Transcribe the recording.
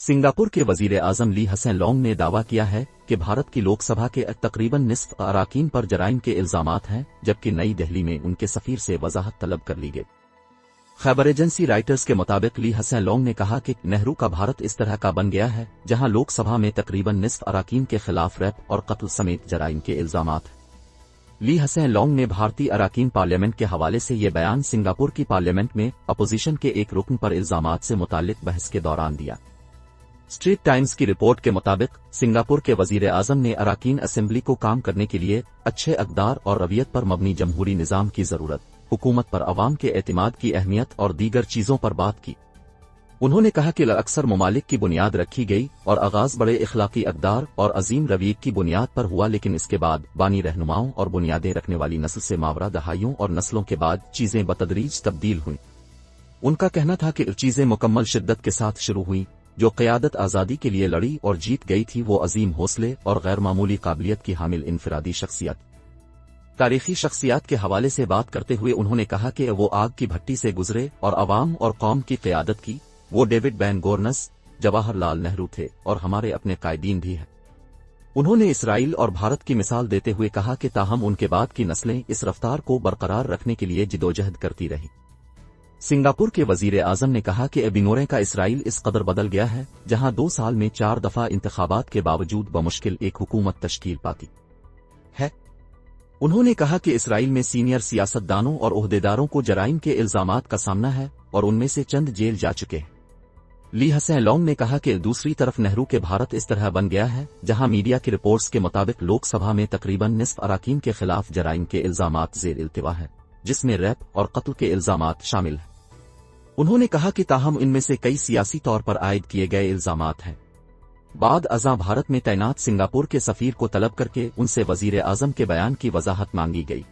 Singapore के वजीर आजम ली Hasan long ने दावा किया है कि भारत की लोकसभा के तकरीबन निस्फ अराकीन पर जराइम के इल्जामात हैं, जबकि नई दिल्ली में उनके सफीर से वजाहत तलब कर ली गई। खबर एजेंसी राइटर्स के मुताबिक ली हसन लॉन्ग ने कहा कि नेहरू का भारत इस तरह का बन गया है जहां लोकसभा में तकरीबन निस्फ अराकीन के खिलाफ रैप और कत्ल समेत जराइम के इल्जामात हैं। ली हसन लॉन्ग ने भारतीय अराकीन पार्लियामेंट के हवाले से ये बयान सिंगापुर की पार्लियामेंट में अपोजिशन के एक रुकन पर इल्जामात से मुताल्लिक बहस के दौरान दिया। स्ट्रीट टाइम्स की रिपोर्ट के मुताबिक सिंगापुर के वजीर आजम ने अराकीन असेंबली को काम करने के लिए अच्छे अक़दार और रवैयत पर मबनी जमहूरी निज़ाम की ज़रूरत, हुकूमत पर अवाम के एतमाद की अहमियत और दीगर चीज़ों पर बात की। उन्होंने कहा कि अक्सर ममालिक की बुनियाद रखी गई और आगाज बड़े इखलाकी अक़दार और अजीम रवैये की बुनियाद पर हुआ, लेकिन इसके बाद बानी रहनुमाओं और बुनियादें रखने वाली नस्ल से मावरा दहाइयों और नस्लों के बाद चीज़ें बतदरीज तब्दील हुईं। उनका कहना था कि चीज़ें मुकम्मल शिद्दत के साथ शुरू हुईं। जो क़यादत आज़ादी के लिए लड़ी और जीत गई थी वो अजीम हौसले और गैर मामूली काबिलियत की हामिल इनफरादी शख्सियत। तारीखी शख्सियात के हवाले से बात करते हुए उन्होंने कहा कि वो आग की भट्टी से गुजरे और अवाम और कौम की क़यादत की। वो डेविड बैन गोर्नस, जवाहरलाल नेहरू थे और हमारे अपने कायदीन भी हैं। उन्होंने इसराइल और भारत की मिसाल देते हुए कहा कि ताहम उनके बाद की नस्लें इस रफ्तार को बरकरार रखने के लिए जिदोजहद करती रही। सिंगापुर के वजीर आजम ने कहा कि बिनोरे का इसराइल इस कदर बदल गया है जहां 2 साल में 4 दफा इंतखाबात के बावजूद बमुश्किल एक हुकूमत तश्कील पाती है। उन्होंने कहा कि इसराइल में सीनियर सियासतदानों और ओहदेदारों को जराइम के इल्जामात का सामना है और उनमें से चंद जेल जा चुके हैं। ली हसन लॉन्ग ने कहा कि दूसरी तरफ नेहरू के भारत इस तरह बन गया है जहां मीडिया की रिपोर्ट्स के मुताबिक लोकसभा में तकरीबन निस्फ अराकीन के खिलाफ जराइम के इल्जामात ज़ेर इल्तिवा है, जिसमें रैप और कत्ल के इल्जामात शामिल हैं। उन्होंने कहा कि ताहम इनमें से कई सियासी तौर पर आयद किए गए इल्जामात हैं। बाद अज़ां भारत में तैनात सिंगापुर के सफीर को तलब करके उनसे वजीर आजम के बयान की वजाहत मांगी गई।